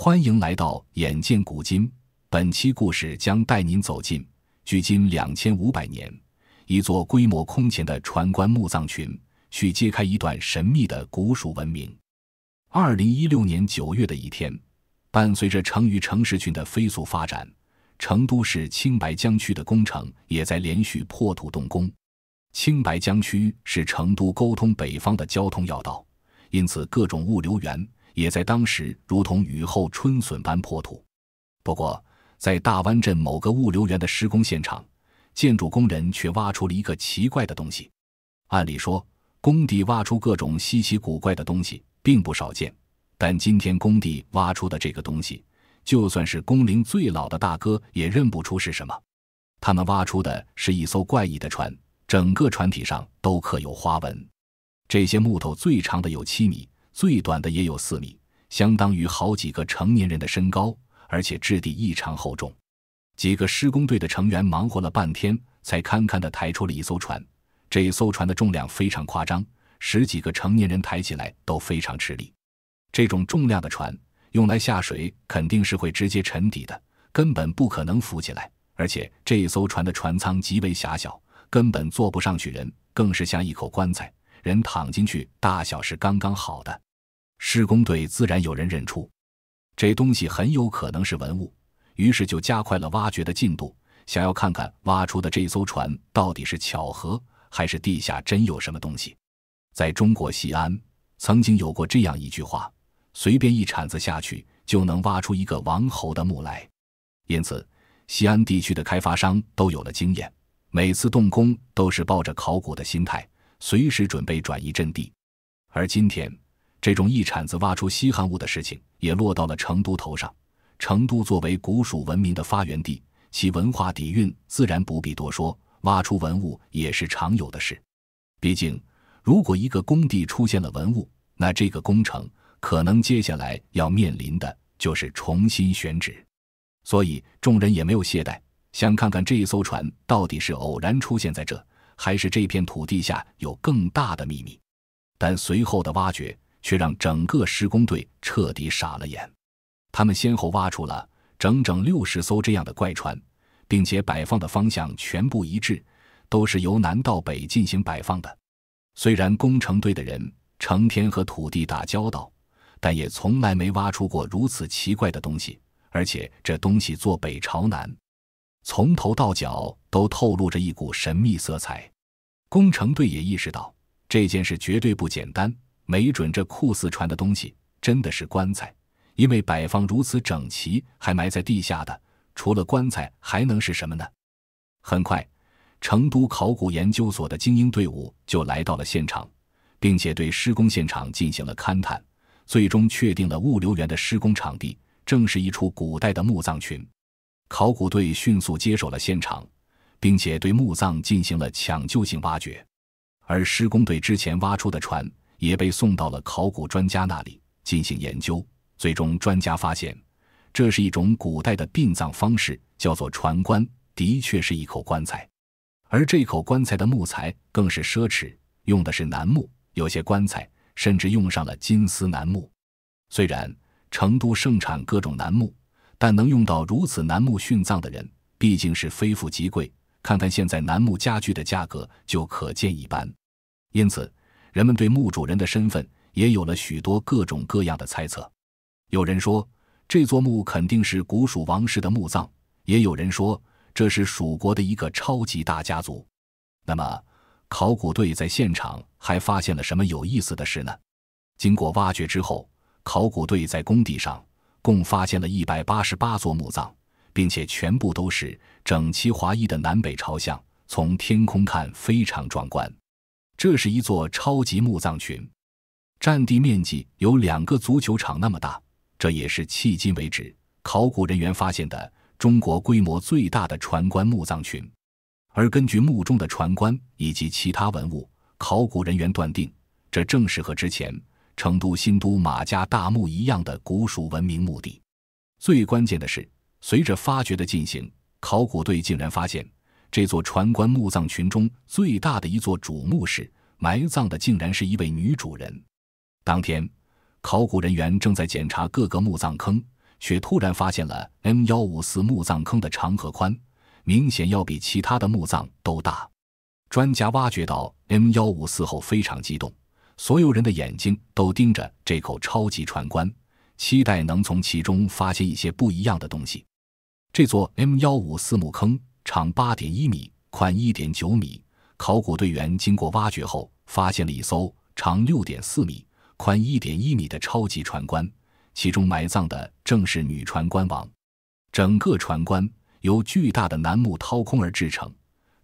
欢迎来到眼见古今，本期故事将带您走进距今2500年，一座规模空前的船棺墓葬群，去揭开一段神秘的古蜀文明。2016年9月的一天，伴随着成渝城市群的飞速发展，成都市青白江区的工程也在连续破土动工。青白江区是成都沟通北方的交通要道，因此各种物流园也在当时如同雨后春笋般破土。不过，在大湾镇某个物流园的施工现场，建筑工人却挖出了一个奇怪的东西。按理说，工地挖出各种稀奇古怪的东西并不少见，但今天工地挖出的这个东西，就算是工龄最老的大哥也认不出是什么。他们挖出的是一艘怪异的船，整个船体上都刻有花纹。这些木头最长的有7米，最短的也有4米，相当于好几个成年人的身高，而且质地异常厚重。几个施工队的成员忙活了半天，才堪堪地抬出了一艘船。这艘船的重量非常夸张，10几个成年人抬起来都非常吃力。这种重量的船用来下水肯定是会直接沉底的，根本不可能浮起来，而且这艘船的船舱极为狭小，根本坐不上去人，更是像一口棺材，人躺进去大小是刚刚好的。施工队自然有人认出这东西很有可能是文物，于是就加快了挖掘的进度，想要看看挖出的这艘船到底是巧合，还是地下真有什么东西。在中国西安曾经有过这样一句话，随便一铲子下去就能挖出一个王侯的墓来。因此西安地区的开发商都有了经验，每次动工都是抱着考古的心态，随时准备转移阵地。而今天这种一铲子挖出稀罕物的事情也落到了成都头上。成都作为古蜀文明的发源地，其文化底蕴自然不必多说，挖出文物也是常有的事。毕竟如果一个工地出现了文物，那这个工程可能接下来要面临的就是重新选址。所以众人也没有懈怠，想看看这一艘船到底是偶然出现在这，还是这片土地下有更大的秘密。但随后的挖掘却让整个施工队彻底傻了眼。他们先后挖出了整整60艘这样的怪船，并且摆放的方向全部一致，都是由南到北进行摆放的。虽然工程队的人成天和土地打交道，但也从来没挖出过如此奇怪的东西，而且这东西坐北朝南，从头到脚都透露着一股神秘色彩。工程队也意识到这件事绝对不简单，没准这酷似船的东西真的是棺材，因为摆放如此整齐，还埋在地下的，除了棺材还能是什么呢？很快，成都考古研究所的精英队伍就来到了现场，并且对施工现场进行了勘探，最终确定了物流园的施工场地正是一处古代的墓葬群。考古队迅速接手了现场，并且对墓葬进行了抢救性挖掘。而施工队之前挖出的船也被送到了考古专家那里进行研究。最终专家发现，这是一种古代的殡葬方式，叫做船棺，的确是一口棺材。而这口棺材的木材更是奢侈，用的是楠木，有些棺材甚至用上了金丝楠木。虽然成都盛产各种楠木，但能用到如此楠木殉葬的人毕竟是非富即贵，看看现在楠木家具的价格就可见一斑。因此人们对墓主人的身份也有了许多各种各样的猜测。有人说这座墓肯定是古蜀王室的墓葬，也有人说这是蜀国的一个超级大家族。那么考古队在现场还发现了什么有意思的事呢？经过挖掘之后，考古队在工地上共发现了188座墓葬，并且全部都是整齐划一的南北朝向，从天空看非常壮观。这是一座超级墓葬群，占地面积有2个足球场那么大，这也是迄今为止考古人员发现的中国规模最大的船棺墓葬群。而根据墓中的船棺以及其他文物，考古人员断定，这正是和之前成都新都马家大墓一样的古蜀文明墓地。最关键的是，随着发掘的进行，考古队竟然发现这座船棺墓葬群中最大的一座主墓室埋葬的竟然是一位女主人。当天考古人员正在检查各个墓葬坑，却突然发现了 M154 墓葬坑的长和宽，明显要比其他的墓葬都大。专家挖掘到 M154 后非常激动，所有人的眼睛都盯着这口超级船棺，期待能从其中发现一些不一样的东西。这座 M154 墓坑长 8.1 米，宽 1.9 米。考古队员经过挖掘后，发现了一艘长 6.4 米、宽 1.1 米的超级船棺，其中埋葬的正是女船棺王。整个船棺由巨大的楠木掏空而制成，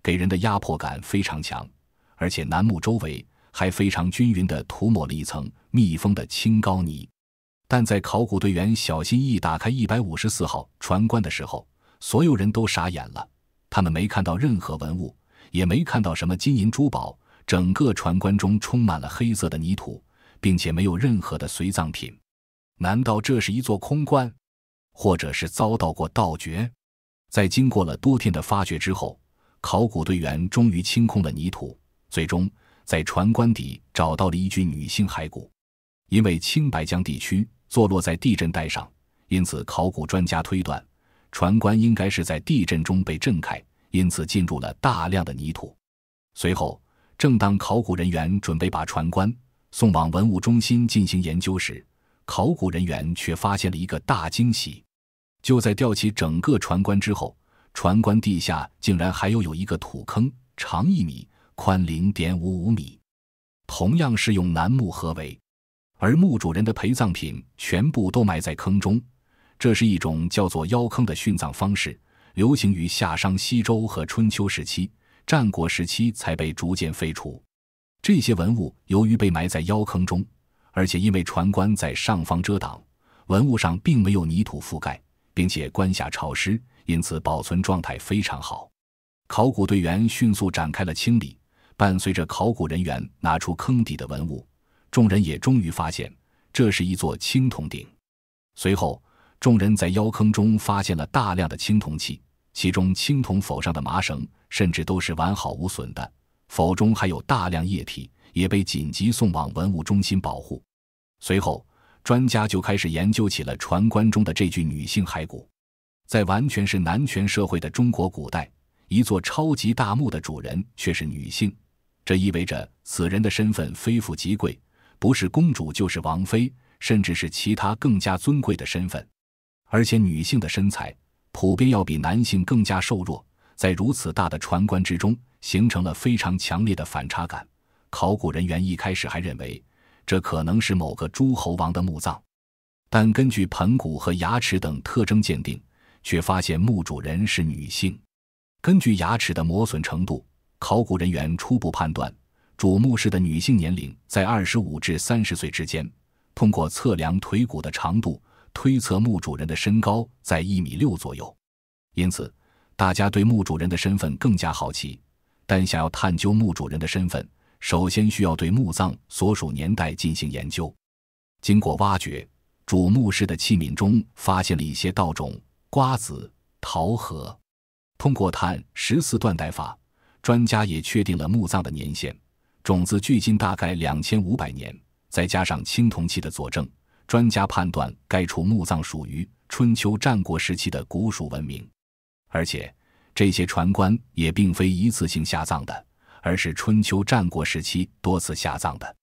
给人的压迫感非常强，而且楠木周围还非常均匀地涂抹了一层密封的青膏泥。但在考古队员小心翼翼打开154号船棺的时候，所有人都傻眼了，他们没看到任何文物，也没看到什么金银珠宝，整个船棺中充满了黑色的泥土，并且没有任何的随葬品。难道这是一座空棺，或者是遭到过盗掘？在经过了多天的发掘之后，考古队员终于清空了泥土，最终在船棺底找到了一具女性骸骨。因为青白江地区坐落在地震带上，因此考古专家推断，船棺应该是在地震中被震开，因此进入了大量的泥土。随后，正当考古人员准备把船棺送往文物中心进行研究时，考古人员却发现了一个大惊喜。就在吊起整个船棺之后，船棺地下竟然还有一个土坑，长1米，宽 0.55 米，同样是用楠木合围，而墓主人的陪葬品全部都埋在坑中。这是一种叫做腰坑的殉葬方式，流行于夏商西周和春秋时期，战国时期才被逐渐废除。这些文物由于被埋在腰坑中，而且因为船棺在上方遮挡，文物上并没有泥土覆盖，并且棺下潮湿，因此保存状态非常好。考古队员迅速展开了清理，伴随着考古人员拿出坑底的文物，众人也终于发现这是一座青铜鼎。随后，众人在腰坑中发现了大量的青铜器，其中青铜否上的麻绳甚至都是完好无损的，否中还有大量液体，也被紧急送往文物中心保护。随后，专家就开始研究起了船棺中的这具女性骸骨。在完全是男权社会的中国古代，一座超级大墓的主人却是女性，这意味着此人的身份非富即贵，不是公主就是王妃，甚至是其他更加尊贵的身份。而且女性的身材普遍要比男性更加瘦弱，在如此大的船棺之中形成了非常强烈的反差感。考古人员一开始还认为这可能是某个诸侯王的墓葬，但根据盆骨和牙齿等特征鉴定，却发现墓主人是女性。根据牙齿的磨损程度，考古人员初步判断主墓室的女性年龄在25至30岁之间，通过测量腿骨的长度推测墓主人的身高在1.6米左右。因此大家对墓主人的身份更加好奇，但想要探究墓主人的身份，首先需要对墓葬所属年代进行研究。经过挖掘，主墓室的器皿中发现了一些稻种、瓜子、桃核。通过碳14断代法，专家也确定了墓葬的年限，种子距今大概2500年，再加上青铜器的佐证，专家判断该处墓葬属于春秋战国时期的古蜀文明。而且这些船棺也并非一次性下葬的，而是春秋战国时期多次下葬的。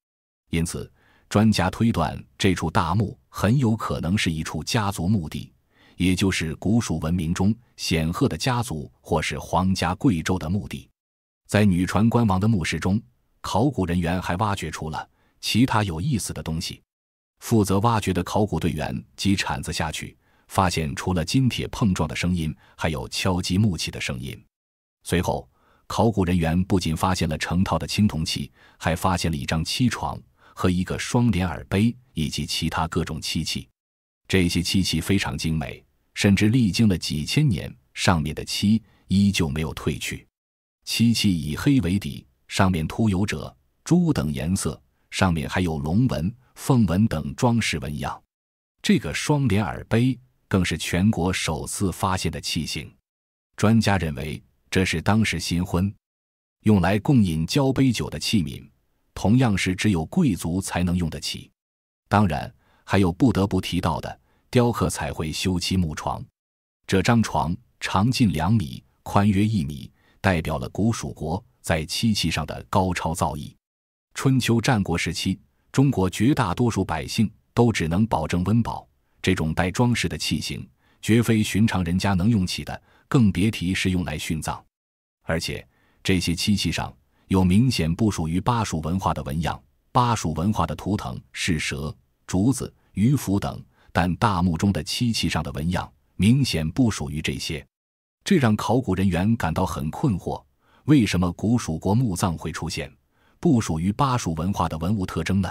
因此专家推断这处大墓很有可能是一处家族墓地，也就是古蜀文明中显赫的家族或是皇家贵胄的墓地。在女船棺王的墓室中，考古人员还挖掘出了其他有意思的东西。负责挖掘的考古队员击铲子下去，发现除了金铁碰撞的声音，还有敲击木器的声音。随后考古人员不仅发现了成套的青铜器，还发现了一张漆床和一个双联耳杯以及其他各种漆器。这些漆器非常精美，甚至历经了几千年，上面的漆依旧没有褪去。漆器以黑为底，上面涂有赭、朱等颜色，上面还有龙纹、凤纹等装饰纹样。这个双联耳杯更是全国首次发现的器型。专家认为这是当时新婚用来供饮交杯酒的器皿，同样是只有贵族才能用得起。当然还有不得不提到的，雕刻彩绘修漆木床。这张床长近2米，宽约1米，代表了古蜀国在漆器上的高超造诣。春秋战国时期，中国绝大多数百姓都只能保证温饱，这种带装饰的器型绝非寻常人家能用起的，更别提是用来殉葬。而且这些漆器上有明显不属于巴蜀文化的纹样，巴蜀文化的图腾是蛇、竹子、鱼蹼等，但大墓中的漆器上的纹样明显不属于这些，这让考古人员感到很困惑，为什么古蜀国墓葬会出现不属于巴蜀文化的文物特征呢？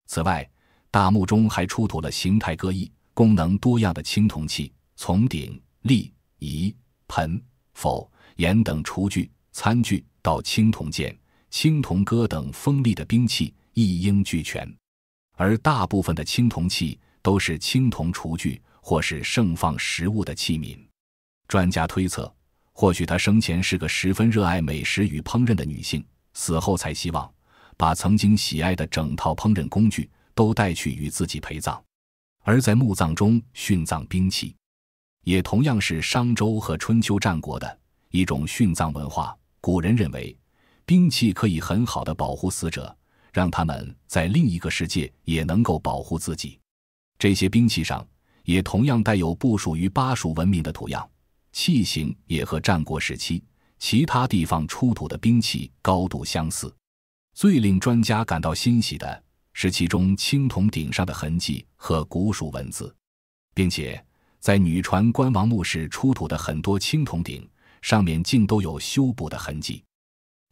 此外，大墓中还出土了形态各异、功能多样的青铜器，从鼎、立、仪、盆、否、盐等厨具、餐具到青铜剑、青铜戈等锋利的兵器，一应俱全。而大部分的青铜器都是青铜厨具或是盛放食物的器皿。专家推测，或许她生前是个十分热爱美食与烹饪的女性，死后才希望把曾经喜爱的整套烹饪工具都带去与自己陪葬。而在墓葬中殉葬兵器，也同样是商周和春秋战国的一种殉葬文化。古人认为，兵器可以很好地保护死者，让他们在另一个世界也能够保护自己。这些兵器上也同样带有不属于巴蜀文明的图样，器型也和战国时期其他地方出土的兵器高度相似。最令专家感到欣喜的是其中青铜鼎上的痕迹和古蜀文字，并且在女传官王墓室出土的很多青铜鼎上面竟都有修补的痕迹。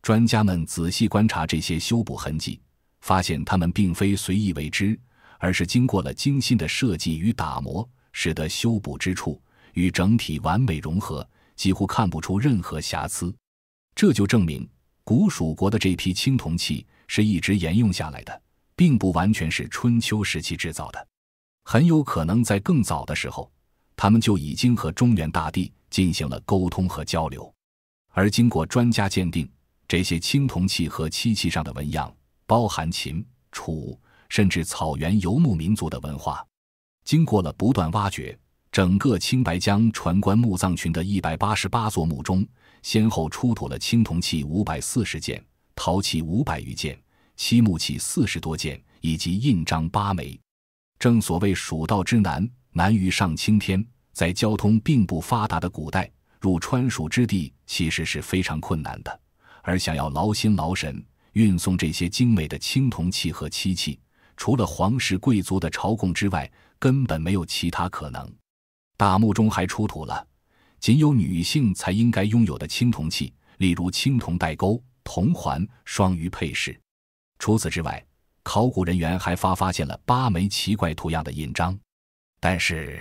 专家们仔细观察这些修补痕迹，发现它们并非随意为之，而是经过了精心的设计与打磨，使得修补之处与整体完美融合，几乎看不出任何瑕疵。这就证明古蜀国的这批青铜器是一直沿用下来的，并不完全是春秋时期制造的，很有可能在更早的时候，他们就已经和中原大地进行了沟通和交流。而经过专家鉴定，这些青铜器和漆器上的纹样包含秦、楚甚至草原游牧民族的文化。经过了不断挖掘，整个青白江传官墓葬群的188座墓中，先后出土了青铜器540件，陶器500余件，漆木器40多件，以及印章8枚。正所谓蜀道之难，难于上青天，在交通并不发达的古代，入川蜀之地其实是非常困难的，而想要劳心劳神运送这些精美的青铜器和漆器，除了皇室贵族的朝贡之外，根本没有其他可能。大墓中还出土了仅有女性才应该拥有的青铜器，例如青铜带钩、铜环、双鱼配饰。除此之外，考古人员还发现了8枚奇怪图样的印章，但是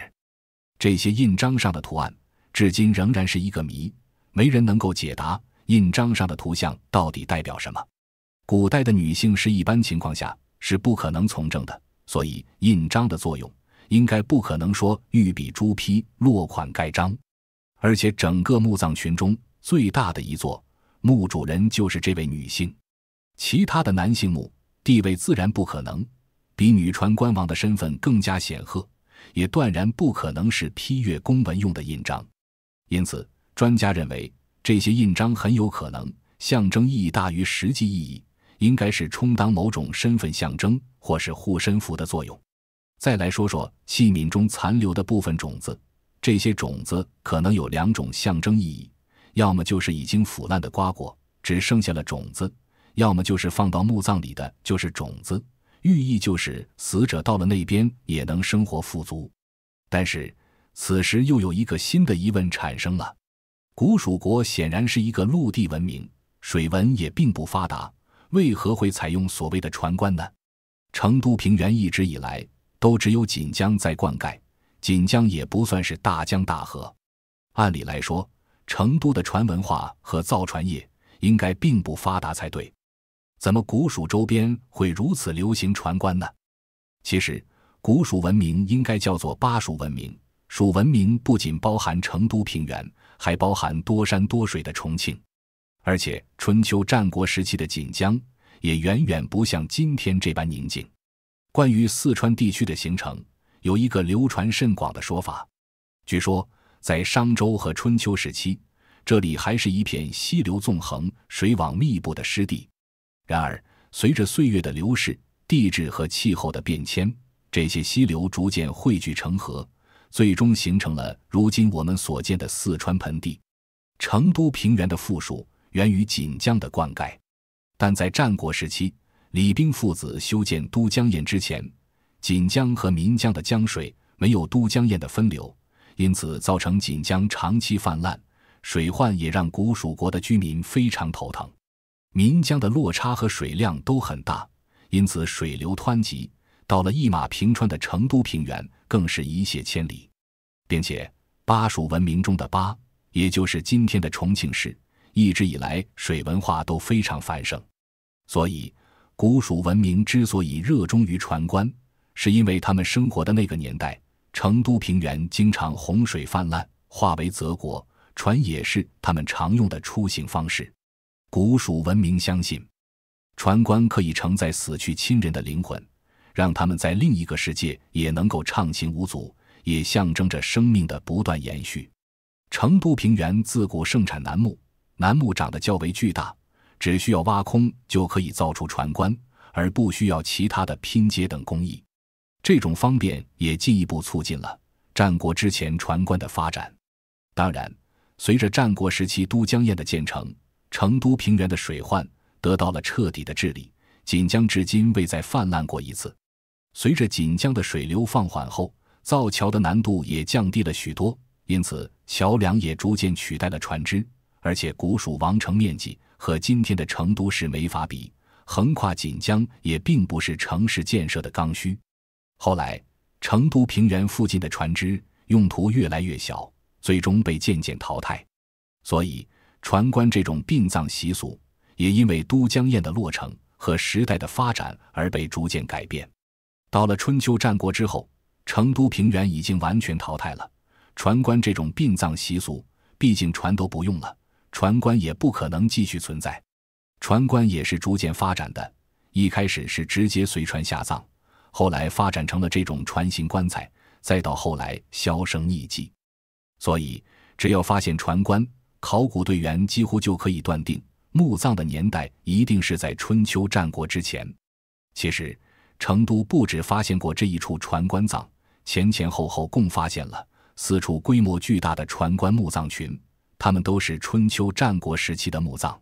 这些印章上的图案至今仍然是一个谜，没人能够解答印章上的图像到底代表什么。古代的女性是一般情况下是不可能从政的，所以印章的作用应该不可能说御笔朱批、落款盖章。而且整个墓葬群中最大的一座，墓主人就是这位女性，其他的男性墓地位自然不可能比女传官王的身份更加显赫，也断然不可能是批阅公文用的印章。因此专家认为，这些印章很有可能象征意义大于实际意义，应该是充当某种身份象征或是护身符的作用。再来说说器皿中残留的部分种子，这些种子可能有2种象征意义，要么就是已经腐烂的瓜果，只剩下了种子，要么就是放到墓葬里的就是种子，寓意就是死者到了那边也能生活富足。但是此时又有一个新的疑问产生了，古蜀国显然是一个陆地文明，水文也并不发达，为何会采用所谓的船官呢？成都平原一直以来都只有锦江在灌溉，锦江也不算是大江大河，按理来说成都的船文化和造船业应该并不发达才对，怎么古蜀周边会如此流行船官呢？其实古蜀文明应该叫做巴蜀文明，蜀文明不仅包含成都平原，还包含多山多水的重庆，而且春秋战国时期的锦江也远远不像今天这般宁静。关于四川地区的形成，有一个流传甚广的说法。据说在商周和春秋时期，这里还是一片溪流纵横、水网密布的湿地。然而随着岁月的流逝，地质和气候的变迁，这些溪流逐渐汇聚成河，最终形成了如今我们所见的四川盆地。成都平原的富庶源于锦江的灌溉，但在战国时期，李冰父子修建都江堰之前，锦江和岷江的江水没有都江堰的分流，因此造成锦江长期泛滥，水患也让古蜀国的居民非常头疼。岷江的落差和水量都很大，因此水流湍急，到了一马平川的成都平原更是一泻千里。并且巴蜀文明中的巴，也就是今天的重庆市，一直以来水文化都非常繁盛。所以古蜀文明之所以热衷于船官，是因为他们生活的那个年代，成都平原经常洪水泛滥，化为泽国，船也是他们常用的出行方式。古蜀文明相信，船官可以承载死去亲人的灵魂，让他们在另一个世界也能够畅行无阻，也象征着生命的不断延续。成都平原自古盛产楠木，楠木长得较为巨大，只需要挖空就可以造出船棺，而不需要其他的拼接等工艺。这种方便也进一步促进了战国之前船棺的发展。当然，随着战国时期都江堰的建成，成都平原的水患得到了彻底的治理，锦江至今未再泛滥过一次。随着锦江的水流放缓后，造桥的难度也降低了许多，因此桥梁也逐渐取代了船只。而且古蜀王城面积和今天的成都市没法比，横跨锦江也并不是城市建设的刚需。后来成都平原附近的船只用途越来越小，最终被渐渐淘汰。所以船棺这种殡葬习俗也因为都江堰的落成和时代的发展而被逐渐改变。到了春秋战国之后，成都平原已经完全淘汰了船棺这种殡葬习俗，毕竟船都不用了，船棺也不可能继续存在。船棺也是逐渐发展的，一开始是直接随船下葬，后来发展成了这种船形棺材，再到后来销声匿迹。所以只要发现船棺，考古队员几乎就可以断定墓葬的年代一定是在春秋战国之前。其实成都不止发现过这一处船棺葬，前前后后共发现了4处规模巨大的船棺墓葬群，它们都是春秋战国时期的墓葬。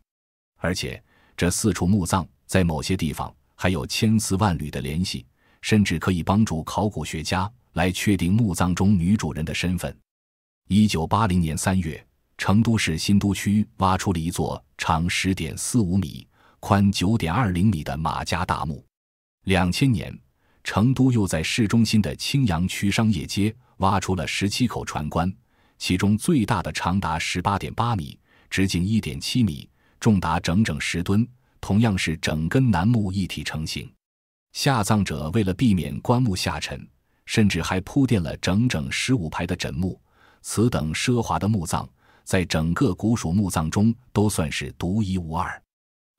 而且这4处墓葬在某些地方还有千丝万缕的联系，甚至可以帮助考古学家来确定墓葬中女主人的身份。1980年3月，成都市新都区挖出了一座长 10.45 米、宽 9.20 米的马家大墓。2000年，成都又在市中心的青羊区商业街挖出了17口船棺，其中最大的长达 18.8 米，直径 1.7 米，重达整整10吨，同样是整根楠木一体成型。下葬者为了避免棺木下沉，甚至还铺垫了整整15排的枕木，此等奢华的墓葬在整个古蜀墓葬中都算是独一无二。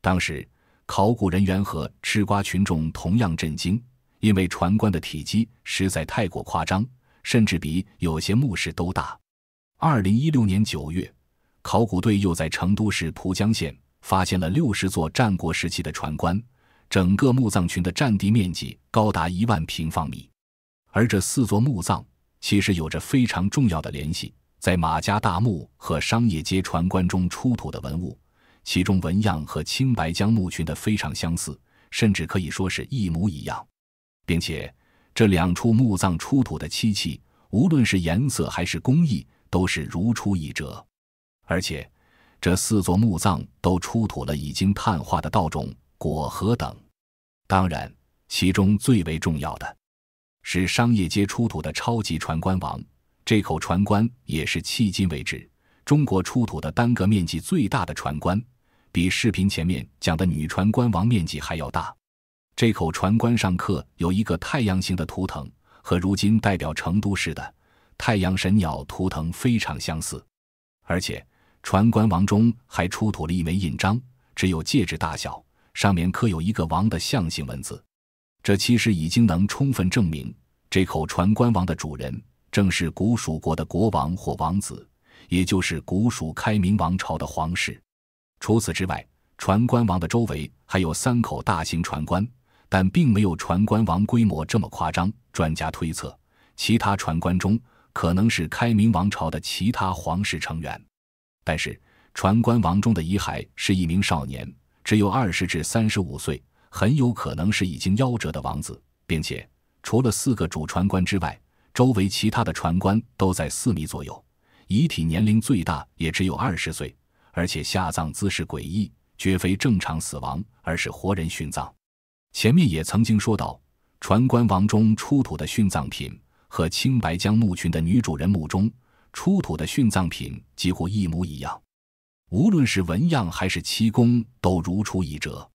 当时考古人员和吃瓜群众同样震惊，因为船棺的体积实在太过夸张，甚至比有些墓室都大。2016年9月，考古队又在成都市蒲江县发现了60座战国时期的船棺，整个墓葬群的占地面积高达1万平方米。而这4座墓葬其实有着非常重要的联系，在马家大墓和商业街船棺中出土的文物，其中纹样和青白江墓群的非常相似，甚至可以说是一模一样。并且这2处墓葬出土的漆器，无论是颜色还是工艺，都是如出一辙。而且这4座墓葬都出土了已经碳化的稻种、果核等。当然其中最为重要的是商业街出土的超级船棺王，这口船棺也是迄今为止中国出土的单个面积最大的船棺，比视频前面讲的女船棺王面积还要大。这口船棺上刻有一个太阳形的图腾，和如今代表成都市的太阳神鸟图腾非常相似。而且船棺王中还出土了一枚印章，只有戒指大小，上面刻有一个王的象形文字。这其实已经能充分证明，这口传官王的主人正是古蜀国的国王或王子，也就是古蜀开明王朝的皇室。除此之外，传官王的周围还有3口大型传官，但并没有传官王规模这么夸张。专家推测，其他传官中可能是开明王朝的其他皇室成员。但是传官王中的遗骸是一名少年，只有20至35岁，很有可能是已经夭折的王子，并且除了4个主传官之外，周围其他的传官都在4米左右，遗体年龄最大也只有20岁，而且下葬姿势诡异，绝非正常死亡，而是活人殉葬。前面也曾经说到，传官王中出土的殉葬品和青白江墓群的女主人墓中出土的殉葬品几乎一模一样，无论是纹样还是漆工都如出一辙。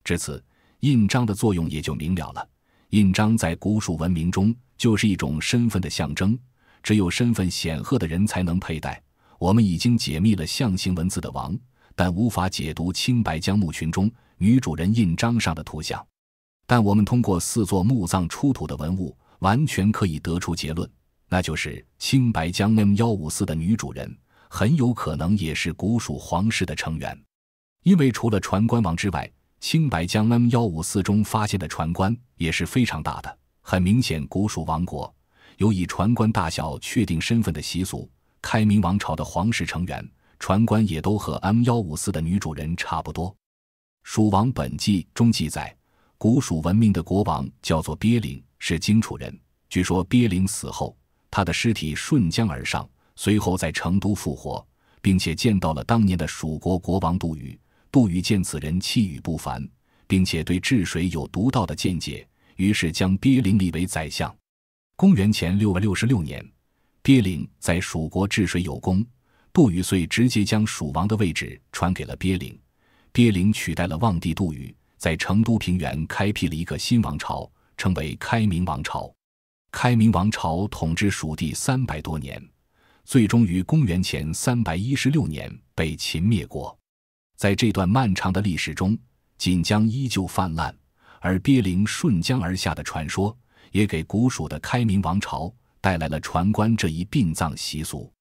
至此，印章的作用也就明了了。印章在古蜀文明中就是一种身份的象征，只有身份显赫的人才能佩戴。我们已经解密了象形文字的王，但无法解读青白江墓群中女主人印章上的图像。但我们通过4座墓葬出土的文物，完全可以得出结论，那就是青白江 M154 的女主人很有可能也是古蜀皇室的成员。因为除了传官王之外，青白江 M154 中发现的传官也是非常大的。很明显，古蜀王国有以传官大小确定身份的习俗，开明王朝的皇室成员传官也都和 M154 的女主人差不多。《蜀王本纪》中记载，古蜀文明的国王叫做鳖灵，是荆楚人。据说鳖灵死后，他的尸体顺江而上，随后在成都复活，并且见到了当年的蜀国国王杜宇。杜宇见此人气宇不凡，并且对治水有独到的见解，于是将鳖灵立为宰相。公元前666年，鳖灵在蜀国治水有功，杜宇遂直接将蜀王的位置传给了鳖灵。鳖灵取代了望帝杜宇，在成都平原开辟了一个新王朝，称为开明王朝。开明王朝统治蜀地300多年，最终于公元前316年被秦灭国。在这段漫长的历史中，锦江依旧泛滥，而鳖灵顺江而下的传说也给古蜀的开明王朝带来了传官这一殡葬习俗。《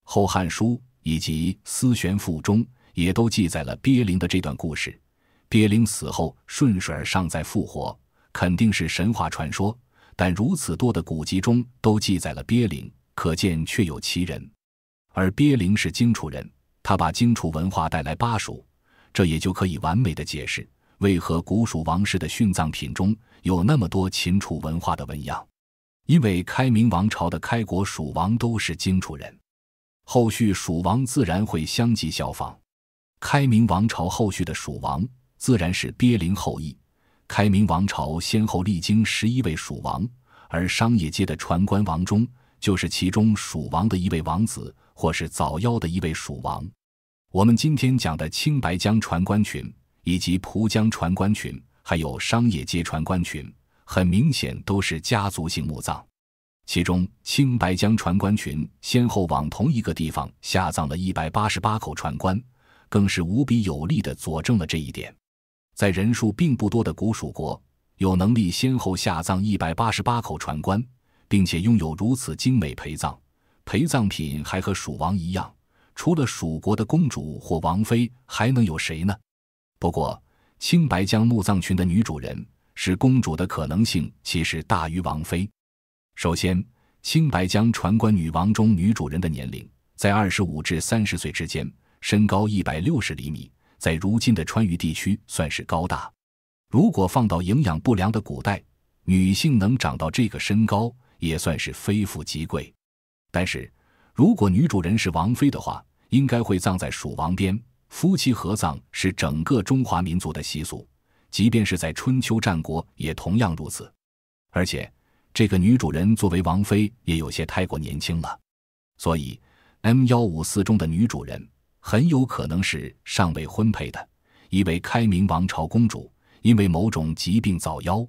后汉书》以及《思玄赋》中也都记载了鳖灵的这段故事。鳖灵死后顺水而上再复活，肯定是神话传说，但如此多的古籍中都记载了鳖灵，可见确有其人。而鳖灵是荆楚人，他把荆楚文化带来巴蜀，这也就可以完美的解释为何古蜀王室的殉葬品中有那么多秦楚文化的纹样。因为开明王朝的开国蜀王都是荆楚人，后续蜀王自然会相继效仿。开明王朝后续的蜀王自然是鳖灵后裔。开明王朝先后历经11位蜀王，而商业界的传官王中就是其中蜀王的一位王子，或是早夭的一位蜀王。我们今天讲的青白江传官群，以及蒲江传官群，还有商业街传官群，很明显都是家族性墓葬。其中青白江传官群先后往同一个地方下葬了188口传官，更是无比有力地佐证了这一点。在人数并不多的古蜀国，有能力先后下葬188口传官，并且拥有如此精美陪葬，陪葬品还和蜀王一样，除了蜀国的公主或王妃，还能有谁呢？不过青白江墓葬群的女主人是公主的可能性其实大于王妃。首先，青白江传官女王中女主人的年龄在25至30岁之间，身高160厘米，在如今的川渝地区算是高大。如果放到营养不良的古代，女性能长到这个身高也算是非富即贵。但是如果女主人是王妃的话，应该会葬在蜀王边。夫妻合葬是整个中华民族的习俗，即便是在春秋战国也同样如此。而且这个女主人作为王妃也有些太过年轻了，所以 M154 中的女主人很有可能是尚未婚配的一位开明王朝公主，因为某种疾病早夭。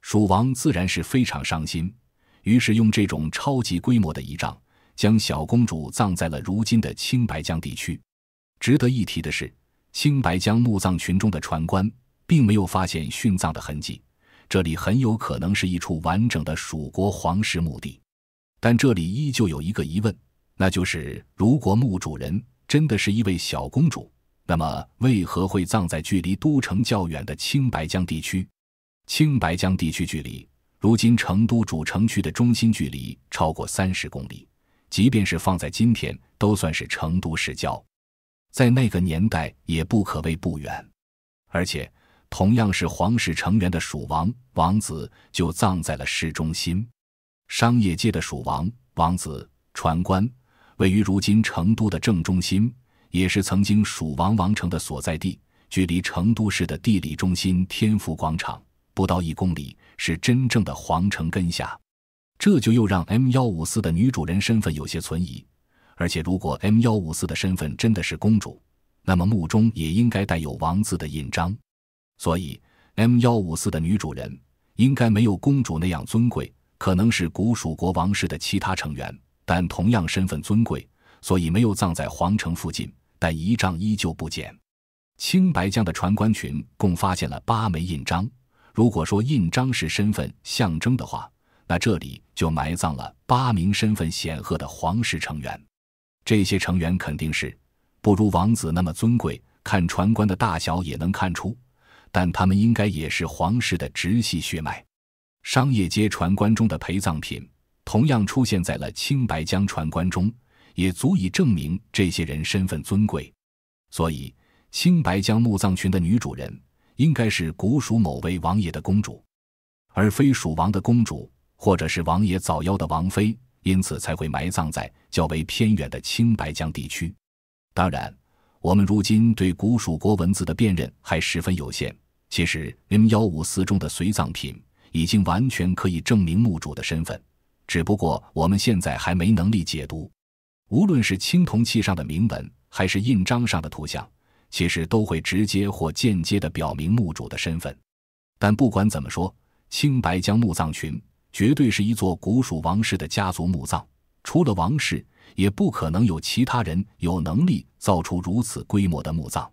蜀王自然是非常伤心，于是用这种超级规模的仪仗将小公主葬在了如今的青白江地区。值得一提的是，青白江墓葬群中的传官并没有发现殉葬的痕迹，这里很有可能是一处完整的蜀国皇室墓地。但这里依旧有一个疑问，那就是如果墓主人真的是一位小公主，那么为何会葬在距离都城较远的青白江地区？青白江地区距离如今成都主城区的中心距离超过30公里，即便是放在今天都算是成都市郊，在那个年代也不可谓不远。而且同样是皇室成员的蜀王、王子就葬在了市中心。商业街的蜀王、王子、船官位于如今成都的正中心，也是曾经蜀王王城的所在地，距离成都市的地理中心天府广场不到1公里，是真正的皇城根下。这就又让 M154 的女主人身份有些存疑，而且如果 M154 的身份真的是公主，那么墓中也应该带有王字的印章。所以 M154 的女主人应该没有公主那样尊贵，可能是古蜀国王室的其他成员，但同样身份尊贵，所以没有葬在皇城附近，但仪仗依旧不减。青白江的船官群共发现了8枚印章，如果说印章是身份象征的话，那这里就埋葬了8名身份显赫的皇室成员。这些成员肯定是不如王子那么尊贵，看船官的大小也能看出，但他们应该也是皇室的直系血脉。商业街船官中的陪葬品同样出现在了青白江船官中，也足以证明这些人身份尊贵。所以青白江墓葬群的女主人应该是古蜀某位王爷的公主，而非蜀王的公主，或者是王爷早夭的王妃，因此才会埋葬在较为偏远的青白江地区。当然我们如今对古蜀国文字的辨认还十分有限，其实 M154 中的随葬品已经完全可以证明墓主的身份，只不过我们现在还没能力解读。无论是青铜器上的铭文还是印章上的图像，其实都会直接或间接地表明墓主的身份。但不管怎么说，青白江墓葬群绝对是一座古蜀王室的家族墓葬，除了王室也不可能有其他人有能力造出如此规模的墓葬。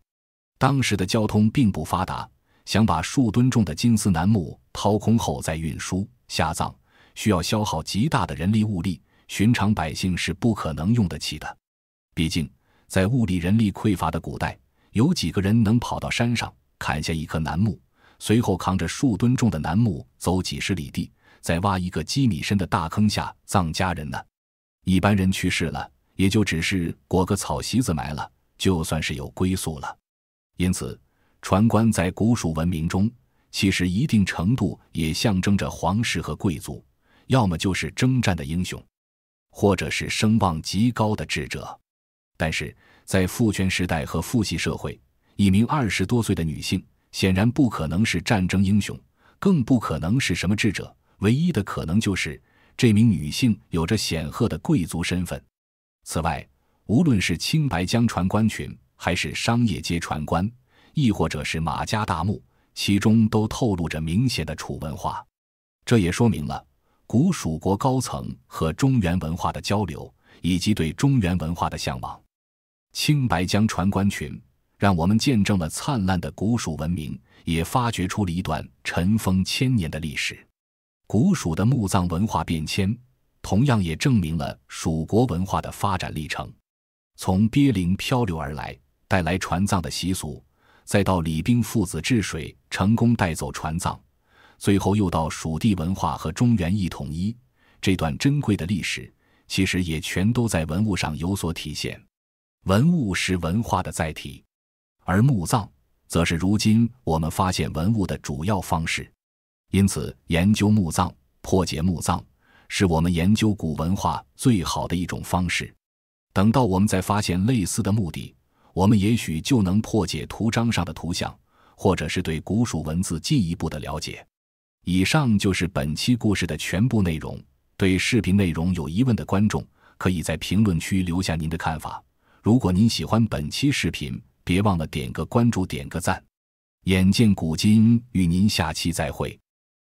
当时的交通并不发达，想把数吨重的金丝楠木掏空后再运输下葬，需要消耗极大的人力物力，寻常百姓是不可能用得起的。毕竟在物力人力匮乏的古代，有几个人能跑到山上砍下一棵楠木，随后扛着数吨重的楠木走几十里地，再挖一个几米深的大坑下葬家人呢？一般人去世了，也就只是裹个草席子埋了，就算是有归宿了。因此船官在古蜀文明中其实一定程度也象征着皇室和贵族，要么就是征战的英雄，或者是声望极高的智者。但是在父权时代和父系社会，一名20多岁的女性显然不可能是战争英雄，更不可能是什么智者，唯一的可能就是这名女性有着显赫的贵族身份。此外，无论是青白江船官群，还是商业街船官，亦或者是马家大墓，其中都透露着明显的楚文化。这也说明了古蜀国高层和中原文化的交流，以及对中原文化的向往。青白江船官群让我们见证了灿烂的古蜀文明，也发掘出了一段尘封千年的历史。古蜀的墓葬文化变迁，同样也证明了蜀国文化的发展历程。从鳖灵漂流而来，带来船葬的习俗，再到李冰父子治水成功带走船葬，最后又到蜀地文化和中原一统一，这段珍贵的历史其实也全都在文物上有所体现。文物是文化的载体，而墓葬则是如今我们发现文物的主要方式。因此研究墓葬、破解墓葬是我们研究古文化最好的一种方式。等到我们再发现类似的墓地，我们也许就能破解图章上的图像，或者是对古蜀文字进一步的了解。以上就是本期故事的全部内容。对视频内容有疑问的观众，可以在评论区留下您的看法。如果您喜欢本期视频，别忘了点个关注，点个赞。眼见古今，与您下期再会。